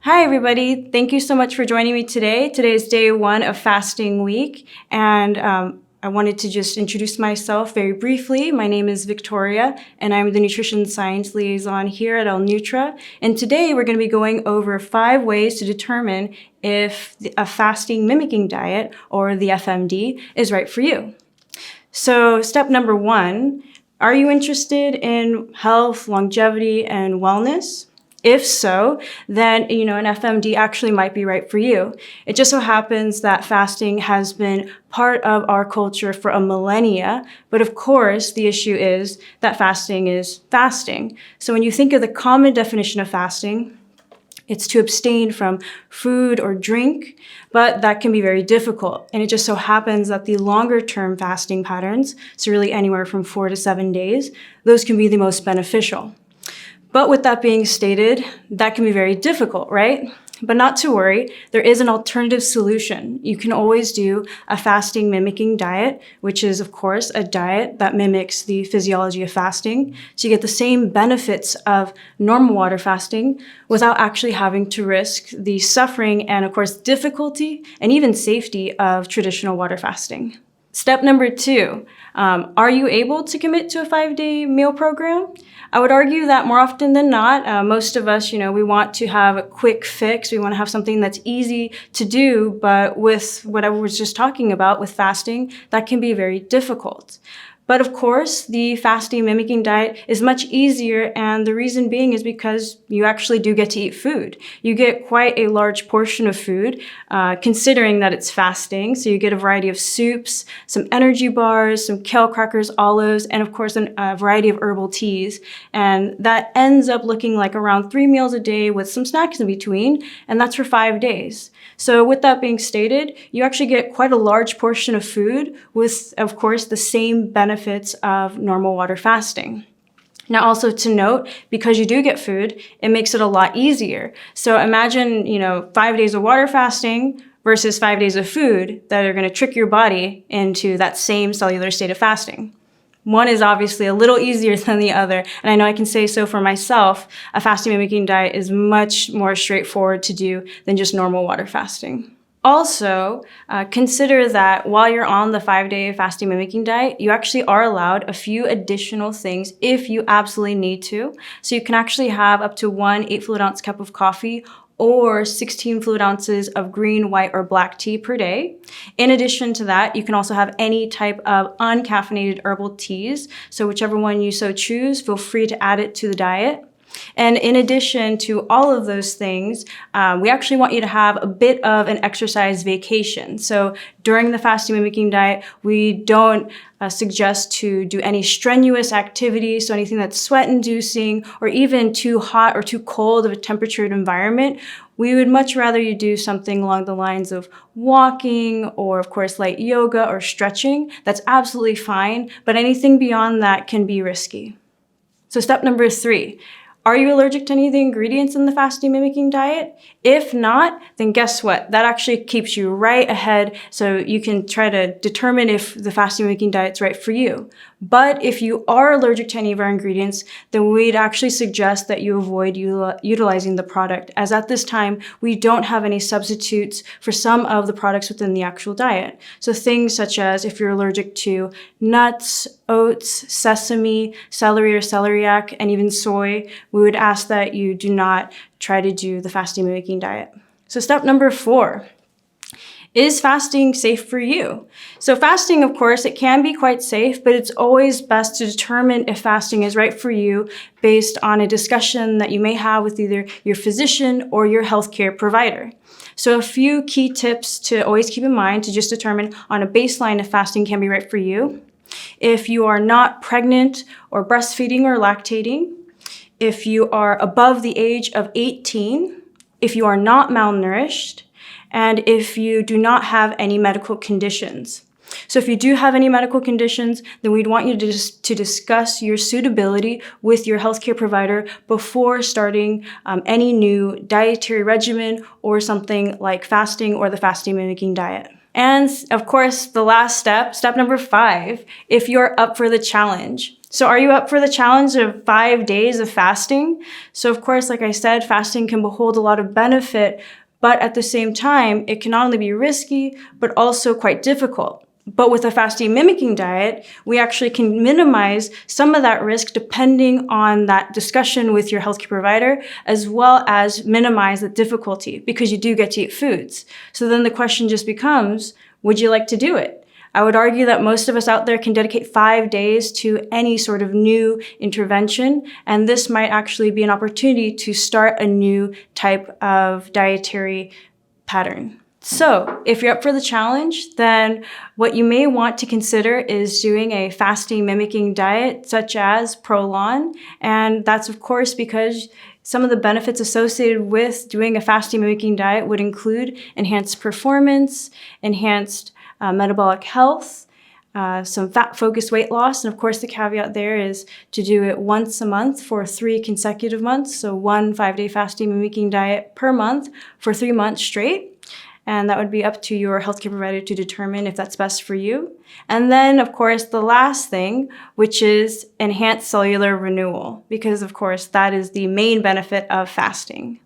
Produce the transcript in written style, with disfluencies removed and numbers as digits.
Hi, everybody. Thank you so much for joining me today. Today is day one of fasting week, and I wanted to just introduce myself very briefly. My name is Victoria, and I'm the Nutrition Science Liaison here at Nutra. And today we're going to be going over 5 ways to determine if a fasting mimicking diet, or the FMD, is right for you. So step number 1, are you interested in health, longevity, and wellness? If so, then, an FMD actually might be right for you. It just so happens that fasting has been part of our culture for a millennia, but of course, the issue is that fasting is fasting. So when you think of the common definition of fasting, it's to abstain from food or drink, but that can be very difficult. And it just so happens that the longer term fasting patterns, so really anywhere from 4 to 7 days, those can be the most beneficial. But with that being stated, that can be very difficult, right? But not to worry, there is an alternative solution. You can always do a fasting mimicking diet, which is, of course, a diet that mimics the physiology of fasting. So you get the same benefits of normal water fasting without actually having to risk the suffering and, of course, difficulty and even safety of traditional water fasting. Step number 2, are you able to commit to a 5-day meal program? I would argue that more often than not, most of us, we want to have a quick fix. We want to have something that's easy to do, but with what I was just talking about with fasting, that can be very difficult. But of course, the fasting mimicking diet is much easier, and the reason being is because you actually do get to eat food. You get quite a large portion of food, considering that it's fasting. So you get a variety of soups, some energy bars, some kale crackers, olives, and of course, a variety of herbal teas. And that ends up looking like around 3 meals a day with some snacks in between, and that's for 5 days. So with that being stated, you actually get quite a large portion of food with, of course, the same benefits of normal water fasting. Now, also to note, because you do get food, it makes it a lot easier. So imagine, 5 days of water fasting versus 5 days of food that are going to trick your body into that same cellular state of fasting. One is obviously a little easier than the other, and I know I can say so for myself, a fasting mimicking diet is much more straightforward to do than just normal water fasting. Also, consider that while you're on the 5-day fasting mimicking diet, you actually are allowed a few additional things if you absolutely need to. So you can actually have up to 1 8 fluid ounce cup of coffee or 16 fluid ounces of green, white, or black tea per day. In addition to that, you can also have any type of uncaffeinated herbal teas. So whichever one you so choose, feel free to add it to the diet. And in addition to all of those things, we actually want you to have a bit of an exercise vacation. So during the fasting mimicking diet, we don't suggest to do any strenuous activities, so anything that's sweat-inducing or even too hot or too cold of a temperatured environment. We would much rather you do something along the lines of walking or, of course, light yoga or stretching. That's absolutely fine, but anything beyond that can be risky. So step number 3. Are you allergic to any of the ingredients in the fasting mimicking diet? If not, then guess what? That actually keeps you right ahead, so you can try to determine if the fasting mimicking diet's right for you. But if you are allergic to any of our ingredients, then we'd actually suggest that you avoid utilizing the product, as at this time, we don't have any substitutes for some of the products within the actual diet. So things such as if you're allergic to nuts, oats, sesame, celery or celeriac, and even soy, we would ask that you do not try to do the fasting mimicking diet. So step number 4. Is fasting safe for you? So fasting, of course, it can be quite safe, but it's always best to determine if fasting is right for you based on a discussion that you may have with either your physician or your healthcare provider. So a few key tips to always keep in mind to just determine on a baseline if fasting can be right for you. If you are not pregnant or breastfeeding or lactating, if you are above the age of 18, if you are not malnourished, and if you do not have any medical conditions. So if you do have any medical conditions, then we'd want you to discuss your suitability with your healthcare provider before starting any new dietary regimen or something like fasting or the fasting mimicking diet. And of course, the last step number 5, if you're up for the challenge. So are you up for the challenge of 5 days of fasting? So of course, like I said, fasting can hold a lot of benefit, but at the same time, it can not only be risky, but also quite difficult. But with a fasting mimicking diet, we actually can minimize some of that risk depending on that discussion with your healthcare provider, as well as minimize the difficulty because you do get to eat foods. So then the question just becomes, would you like to do it? I would argue that most of us out there can dedicate 5 days to any sort of new intervention, and this might actually be an opportunity to start a new type of dietary pattern. So if you're up for the challenge, then what you may want to consider is doing a fasting mimicking diet such as Prolon, and that's of course because some of the benefits associated with doing a fasting mimicking diet would include enhanced performance, enhanced metabolic health, some fat-focused weight loss, and of course the caveat there is to do it once a month for 3 consecutive months, so 1 5-day fasting mimicking diet per month for 3 months straight. And that would be up to your healthcare provider to determine if that's best for you. And then, of course, the last thing, which is enhanced cellular renewal, because, of course, that is the main benefit of fasting.